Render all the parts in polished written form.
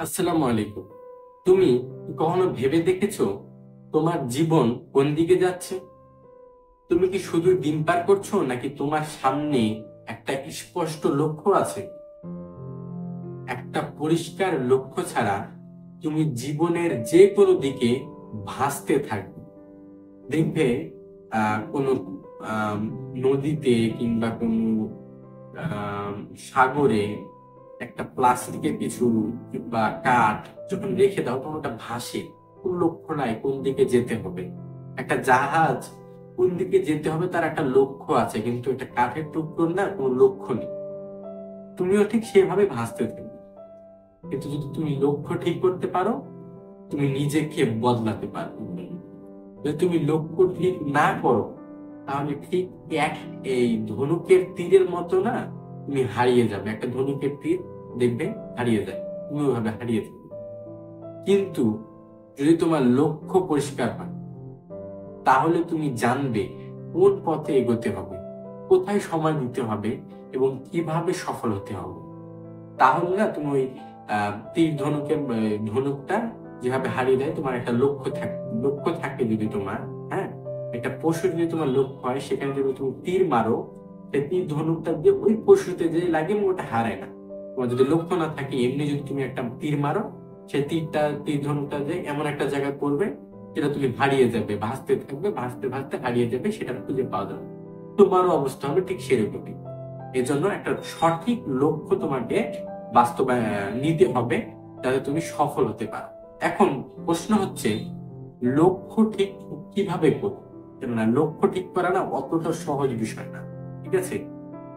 আসসালামু আলাইকুম। তুমি কখনো ভেবে দেখেছো তোমার জীবন কোন দিকে যাচ্ছে? তুমি কি শুধু দিন পার করছো নাকি তোমার সামনে একটা স্পষ্ট লক্ষ্য আছে? একটা পরিষ্কার লক্ষ্য ছাড়া তুমি জীবনের যে কোনো দিকে ভাসতে থাকবে। দেখবে কোনো আহ নদীতে কিংবা কোনো আহ সাগরে একটা প্লাস্টিকের কিছু বা কাঠ যখন রেখে দাও তখন ওটা ভাসে। কোন লক্ষ্য নাই কোন দিকে যেতে হবে। একটা জাহাজ কোন দিকে যেতে হবে তার একটা লক্ষ্য আছে, কিন্তু এটা কাঠের টুকরো না, কোনো লক্ষ্য নেই। তুমিও ঠিক সেভাবে ভাসতে থাকবে, কিন্তু যদি তুমি লক্ষ্য ঠিক করতে পারো তুমি নিজেকে বদলাতে পারো। যদি তুমি লক্ষ্য ঠিক না করো তাহলে ঠিক এক এই ধনুকের তীরের মতো না, তুমি হারিয়ে যাবে। একটা ধনুকের তীর দেখবে হারিয়ে যায়, তুমি ওইভাবে হারিয়ে যাবে। কিন্তু যদি তোমার লক্ষ্য পরিষ্কার হয় তাহলে তুমি জানবে কোন পথে এগোতে হবে, কোথায় সময় দিতে হবে এবং কিভাবে সফল হতে হবে। তাহলে না তুমি ওই তীর ধনুকের ধনুকটা যেভাবে হারিয়ে দেয়, তোমার একটা লক্ষ্য থাকে যদি তোমার, হ্যাঁ, একটা পশু যদি তোমার লক্ষ্য হয় সেখানে যদি তুমি তীর মারো, সেই তীর ধনুকটা দিয়ে ওই পশুতে যে লাগে ওটা হারায় না। তোমার যদি লক্ষ্য না থাকে এমনি যদি তুমি একটা তীর মারো, সেই তীর ধনুকটা যে এমন একটা জায়গায় পড়বে সেটা তুমি হারিয়ে যাবে, ভাসতে থাকবে, ভাসতে ভাসতে হারিয়ে যাবে, সেটা খুঁজে পাওয়া যাবে। তোমারও অবস্থা হবে ঠিক সেরকমই। এজন্য একটা সঠিক লক্ষ্য তোমাকে নিতে হবে যাতে তুমি সফল হতে পারো। এখন প্রশ্ন হচ্ছে, লক্ষ্য ঠিক কিভাবে করবো? কেননা লক্ষ্য ঠিক করা না অতটা সহজ বিষয় না। ঠিক আছে,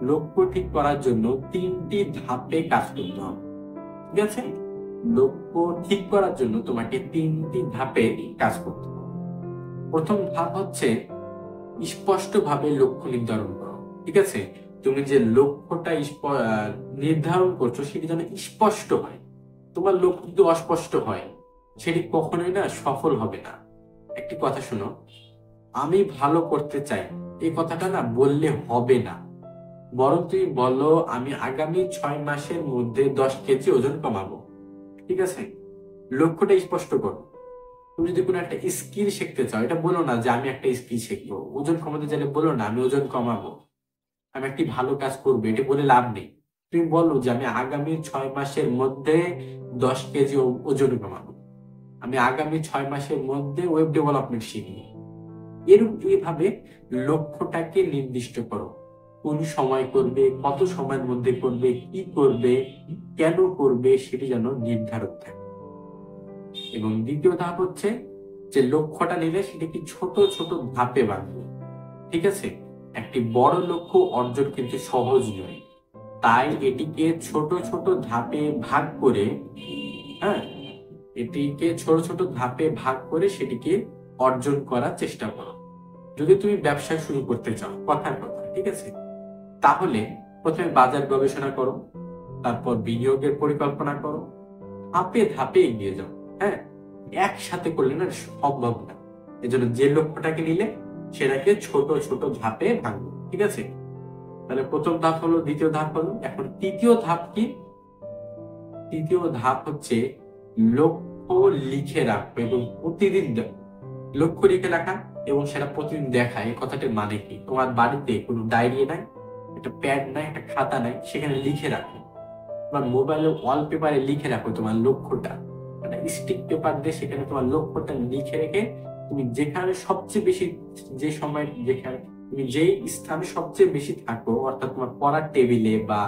লক্ষ্য ঠিক করার জন্য তিনটি ধাপে কাজ করতে হবে। ঠিক আছে, লক্ষ্য ঠিক করার জন্য তোমাকে তিনটি ধাপে কাজ করতে হবে। প্রথম ধাপ হচ্ছে স্পষ্টভাবে লক্ষ্য নির্ধারণ করো। ঠিক আছে, তুমি যে লক্ষ্যটা নির্ধারণ করছো সেটি যেন স্পষ্ট হয়। তোমার লক্ষ্য যদি অস্পষ্ট হয় সেটি কখনোই না সফল হবে না। একটি কথা শোনো, আমি ভালো করতে চাই, এই কথাটা না বললে হবে না। বরং তুমি বলো আমি আগামী 6 মাসের মধ্যে 10 কেজি ওজন কমাবো। ঠিক আছে, লক্ষ্যটা স্পষ্ট করো। তুমি যদি কোনো একটা স্কিল শিখতে চাও, এটা বলো না যে আমি একটা স্কিল শিখবো। ওজন কমাতে চাইলে বলো না আমি ওজন কমাবো, আমি একটি ভালো কাজ করবো, এটা বলে লাভ নেই। তুমি বলো যে আমি আগামী 6 মাসের মধ্যে 10 কেজি ওজন কমাবো, আমি আগামী 6 মাসের মধ্যে ওয়েব ডেভেলপমেন্ট শিখবো। এইভাবে লক্ষ্যটাকে নির্দিষ্ট করো। কোন সময় করবে, কত সময়ের মধ্যে করবে, কি করবে, কেন করবে, সেটি যেন নির্ধারণ থাকে। এবং দ্বিতীয় ধাপ হচ্ছে যে লক্ষ্যটা নিলে সেটাকে ছোট ছোট ধাপে বাঁধবে। ঠিক আছে, একটি বড় লক্ষ্য অর্জন কিন্তু সহজ নয়, তাই এটিকে ছোট ছোট ধাপে ভাগ করে, হ্যাঁ, এটিকে ছোট ছোট ধাপে ভাগ করে সেটিকে অর্জন করার চেষ্টা করো। যদি তুমি ব্যবসা শুরু করতে চাও, কথার কথা, ঠিক আছে, তাহলে প্রথমে বাজার গবেষণা করো, তারপর বিনিয়োগের পরিকল্পনা করো, ধাপে ধাপে এগিয়ে যাও। হ্যাঁ, একসাথে করলে না সম্ভব না। এজন্য যে লক্ষ্যটাকে নিলে সেটাকে ছোট ছোট ধাপে ভাঙবো। ঠিক আছে, তাহলে প্রথম ধাপ হলো, দ্বিতীয় ধাপ হলো, এখন তৃতীয় ধাপ কি? তৃতীয় ধাপ হচ্ছে লক্ষ্য লিখে রাখো এবং প্রতিদিন লক্ষ্য লিখে রাখা এবং সেটা প্রতিদিন দেখা। এই কথাটির মানে কি? তোমার বাড়িতে কোনো ডায়েরি নাই, একটা প্যাড নাই, একটা খাতা নাই, সেখানে লিখে রাখো। তোমার মোবাইলের ওয়ালপেপারে লিখে রাখো তোমার লক্ষ্যটা, একটা স্টিক পেপার দিয়ে সেখানে তোমার লক্ষ্যটা লিখে রেখে তুমি যেখানে সবচেয়ে বেশি, যে সময় যেখানে তুমি যেই স্থানে সবচেয়ে বেশি থাকো, অর্থাৎ তোমার পড়ার টেবিলে বা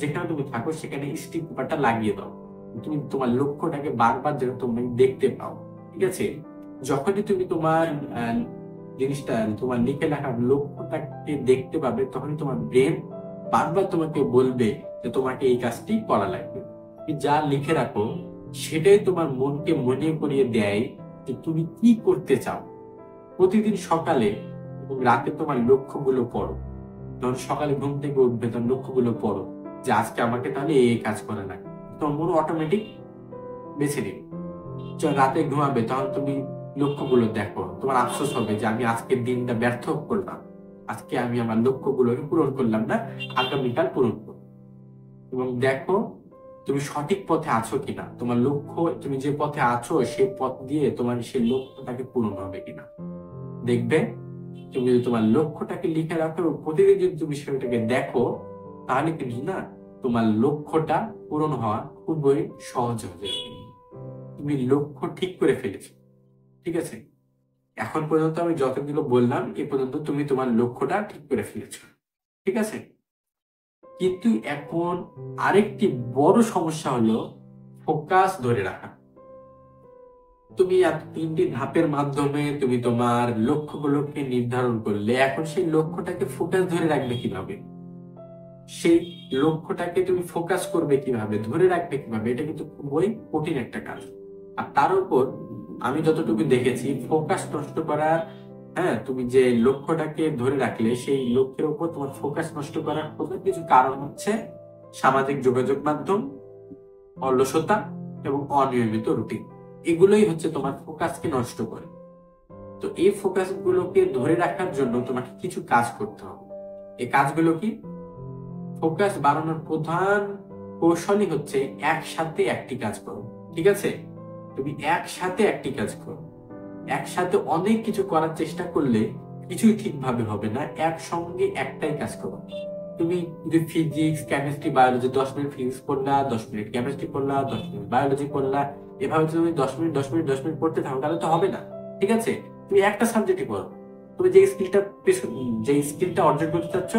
যেখানে তুমি থাকো সেখানে স্টিক পেপারটা লাগিয়ে দাও। তুমি তোমার লক্ষ্যটাকে বারবার যেন তুমি দেখতে পাও। ঠিক আছে, যখনই তুমি তোমার জিনিসটা, তোমার লিখে রাখার লক্ষ্যটাকে দেখতে পাবে, তখনই তোমার ব্রেন বারবার তোমাকে বলবে যে তোমাকে এই কাজটি করা লাগবে। তুমি যা লিখে রাখো সেটাই তোমার মনকে মনে করিয়ে দেয় যে তুমি কি করতে চাও। প্রতিদিন সকালে এবং রাতে তোমার লক্ষ্যগুলো পড়ো। যখন সকালে ঘুম থেকে উঠবে তখন লক্ষ্যগুলো পড়ো যে আজকে আমাকে তাহলে এই কাজ করা লাগবে। তোমার মন অটোমেটিক বেছে নেবে। যখন রাতে ঘুমাবে তখন তুমি লক্ষ্যগুলো দেখো, তোমার আফসোস হবে যে আমি আজকের দিনটা ব্যর্থ করলাম, আজকে আমি আমার লক্ষ্যগুলোকে পূরণ করলাম না, আগামীকাল পূরণ করবো। এবং দেখো তুমি সঠিক পথে আছো কিনা, তোমার লক্ষ্য, তুমি যে পথে আছো সেই পথ দিয়ে তোমার সেই লক্ষ্যটাকে পূরণ হবে কিনা। দেখবে তুমি যদি তোমার লক্ষ্যটাকে লিখে রাখো এবং প্রতিদিন যদি তুমি সেটাকে দেখো, তাহলে কিন্তু না তোমার লক্ষ্যটা পূরণ হওয়া খুবই সহজ হবে। তুমি লক্ষ্য ঠিক করে ফেলেছো, ঠিক আছে। এখন পর্যন্ত আমি যতগুলো বললাম এ পর্যন্ত তুমি তোমার লক্ষ্যটা ঠিক করে ফেলেছো, ঠিক আছে। কিন্তু এখন আরেকটি বড় সমস্যা হলো ফোকাস ধরে রাখা। তুমি তিনটি ধাপের মাধ্যমে তুমি তোমার লক্ষ্যগুলোকে নির্ধারণ করলে, এখন সেই লক্ষ্যটাকে ফোকাস ধরে রাখবে কিভাবে, সেই লক্ষ্যটাকে তুমি ফোকাস করবে কিভাবে, ধরে রাখবে কিভাবে, এটা কিন্তু খুবই কঠিন একটা কাজ। আর তার উপর আমি যতটুকু দেখেছি, ফোকাস নষ্ট করার, হ্যাঁ, তুমি যে লক্ষ্যটাকে ধরে রাখলে সেই লক্ষ্যের উপর তোমার ফোকাস নষ্ট করার প্রধান কিছু কারণ হচ্ছে সামাজিক যোগাযোগ মাধ্যম, অলসতা এবং অনিয়মিত রুটিন। এগুলোই হচ্ছে তোমার ফোকাসকে নষ্ট করে। তো এই ফোকাস গুলোকে ধরে রাখার জন্য তোমাকে কিছু কাজ করতে হবে। এই কাজগুলো কি? ফোকাস বাড়ানোর প্রধান কৌশলই হচ্ছে একসাথে একটি কাজ করো, ঠিক আছে। তুমি একসাথে একটি কাজ করো। একসাথে অনেক কিছু করার চেষ্টা করলে কিছুই ঠিকভাবে হবে না। একসঙ্গে একটাই কাজ করো। তুমি যদি physics, chemistry, biology 10 minute physics পড়লা, 10 মিনিট কেমিস্ট্রি পড়লা, 10 মিনিট বায়োলজি পড়লা, এভাবে তুমি 10 মিনিট 10 মিনিট 10 মিনিট পড়তে থাকো, তাহলে তো হবে না, ঠিক আছে। তুমি একটা সাবজেক্টই পড়ো। তুমি যে স্কিলটা অর্জন করতে চাচ্ছ,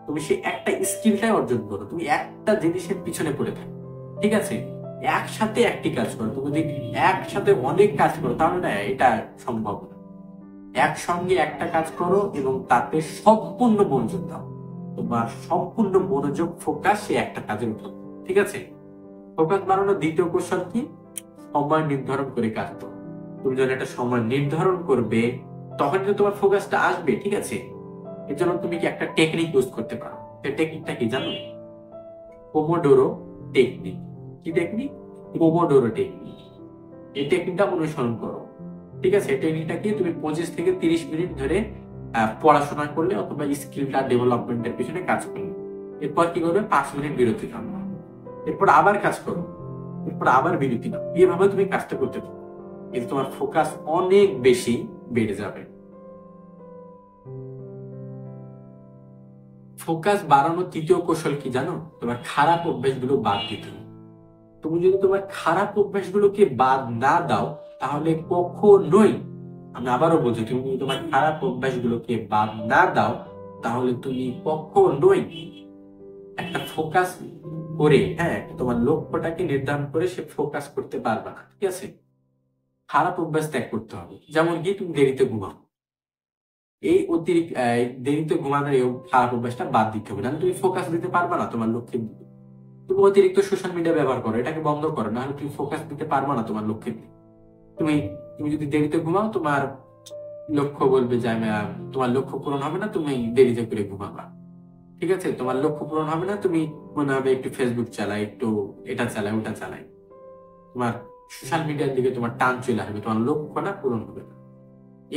তুমি সেই একটা স্কিলটাই অর্জন করো। তুমি একটা জিনিসের পিছনে পড়ে থাকো, ঠিক আছে। একসাথে একটি কাজ করো। তুমি যদি একসাথে অনেক কাজ করো তাহলে না এটা সম্ভব না। একসঙ্গে একটা কাজ করো এবং তাতে সম্পূর্ণ মনোযোগ দাও। তোমার সম্পূর্ণ মনোযোগ, ফোকাস সেই একটা কাজের উপর, ঠিক আছে। ফোকাস বাড়ানোর দ্বিতীয় কৌশল কি? সময় নির্ধারণ করে কাজ করো। তুমি যখন একটা সময় নির্ধারণ করবে তখন কিন্তু তোমার ফোকাসটা আসবে, ঠিক আছে। এর জন্য তুমি কি একটা টেকনিক ইউজ করতে পারো। সেই টেকনিকটা কি জানো? Pomodoro technique. কি টেকনিক? Pomodoro technique. এই টেকনিকটা অনুসরণ করো, ঠিক আছে। এই টেকনিকটা কি? তুমি 25 থেকে 30 মিনিট ধরে পড়াশোনা করলে অথবা স্কিলটা ডেভেলপমেন্টের পিছনে কাজ করলে, এরপর কি করবে? 5 মিনিট বিরতি নাও, এরপর আবার কাজ করো, এরপর আবার বিরতি নাও। এইভাবে তুমি কাজটা করতে থাকো, এতে তোমার ফোকাস অনেক বেশি বেড়ে যাবে। ফোকাস বাড়ানোর তৃতীয় কৌশল কি জানো? তোমার খারাপ অভ্যাসগুলো বাদ দিতে হবে। তুমি যদি তোমার খারাপ অভ্যাসগুলোকে বাদ না দাও, তাহলে কখনোই, আমি আবারও বলছি, তুমি যদি তোমার খারাপ অভ্যাসগুলোকে বাদ না দাও, তাহলে তুমি কখনোই একটা ফোকাস করে, হ্যাঁ, তোমার লক্ষ্যটাকে নির্ধারণ করে সে ফোকাস করতে পারবে না, ঠিক আছে। খারাপ অভ্যাস ত্যাগ করতে হবে। যেমন কি? তুমি দেরিতে ঘুমাও। এই অতিরিক্ত দেরিতে ঘুমানোর এই খারাপ অভ্যাসটা বাদ দিতে হবে, না তুমি ফোকাস দিতে পারবে না তোমার লক্ষ্যের দিকে। তুমি অতিরিক্ত সোশ্যাল মিডিয়া ব্যবহার করো, এটাকে বন্ধ করো, না হলে তুমি ফোকাস দিতে পারবে না তোমার লক্ষ্যের দিকে। তুমি তুমি যদি দেরিতে ঘুমাও, তোমার লক্ষ্য বলবে যে তোমার লক্ষ্য পূরণ হবে না, তুমি দেরিতে করে ঘুমাবা, ঠিক আছে। তোমার লক্ষ্য পূরণ হবে না, তুমি মনে হবে একটু ফেসবুক চালাই, একটু এটা চালাই, ওটা চালাই। তোমার সোশ্যাল মিডিয়ার দিকে তোমার টান চলে আসবে, তোমার লক্ষ্যটা পূরণ হবে না।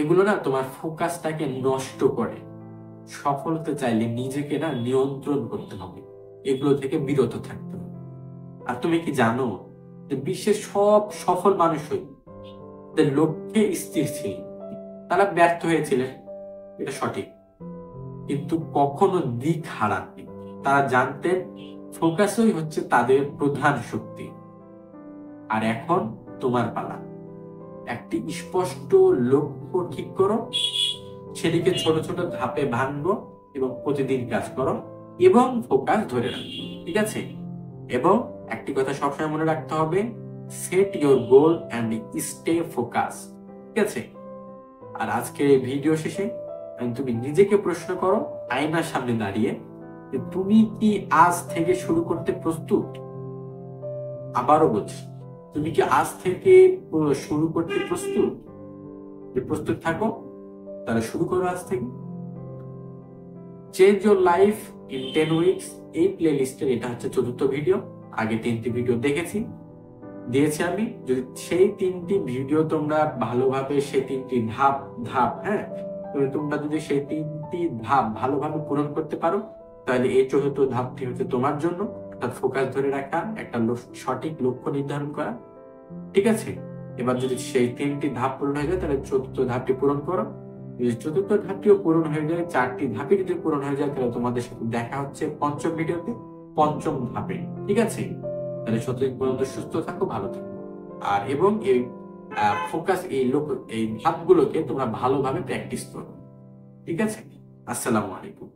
এগুলো না তোমার ফোকাসটাকে নষ্ট করে। সফল হতে চাইলে নিজেকে না নিয়ন্ত্রণ করতে হবে, এগুলো থেকে বিরত থাকতে হবে। আর তুমি কি জানো যে বিশ্বের সব সফল মানুষই তাদের লক্ষ্যে স্থির ছিল। তারা ব্যর্থ হয়েছিলেন, এটা সঠিক, কিন্তু কখনো দিক হারাননি। তারা জানতেন ফোকাসই হচ্ছে তাদের প্রধান শক্তি। আর এখন তোমার পালা। একটি স্পষ্ট লক্ষ্য ঠিক করো, সেটিকে ছোট ছোট ধাপে ভাঙবো এবং প্রতিদিন কাজ করো এবং ফোকাস ধরে রাখো, ঠিক আছে। এবং একটি কথা সবসময় মনে রাখতে হবে, set your goal and stay focus, ঠিক আছে। আর আজকের এই ভিডিও শেষে তুমি নিজেকে প্রশ্ন করো আয়নার সামনে দাঁড়িয়ে, যে তুমি কি আজ থেকে শুরু করতে প্রস্তুত? আবারও বলছি, তুমি কি আজ থেকে শুরু করতে প্রস্তুত? যে প্রস্তুত থাকো, তাহলে শুরু করো আজ থেকে। Change your life in 10 weeks, এই প্লে লিস্টের এটা হচ্ছে 4র্থ ভিডিও। আগে 3টি ভিডিও দিয়েছি আমি। যদি সেই 3টি ভিডিও তোমরা ভালোভাবে, সেই 3টি ধাপ, হ্যাঁ, তোমরা যদি সেই 3টি ধাপ ভালোভাবে পূরণ করতে পারো, তাহলে এই 4র্থ ধাপটি হচ্ছে তোমার জন্য। অর্থাৎ ফোকাস ধরে রাখা, একটা সঠিক লক্ষ্য নির্ধারণ করা। ঠিক আছে, এবার যদি সেই 3টি ধাপ পূরণ হয়ে যায় তাহলে 4র্থ ধাপটি পূরণ করো। যদি 4র্থ ধাপটিও পূরণ হয়ে যায়, 4টি ধাপই যদি পূরণ হয়ে যায়, তাহলে তোমাদের সাথে দেখা হচ্ছে পঞ্চম ভিডিওতে, পঞ্চম ধাপে। ঠিক আছে, তাহলে ততদিন পর্যন্ত সুস্থ থাকো, ভালো থাকো। আর এবং এই ফোকাস, এই ধাপগুলোকে তোমরা ভালোভাবে প্র্যাকটিস করো। ঠিক আছে, আসসালামু আলাইকুম।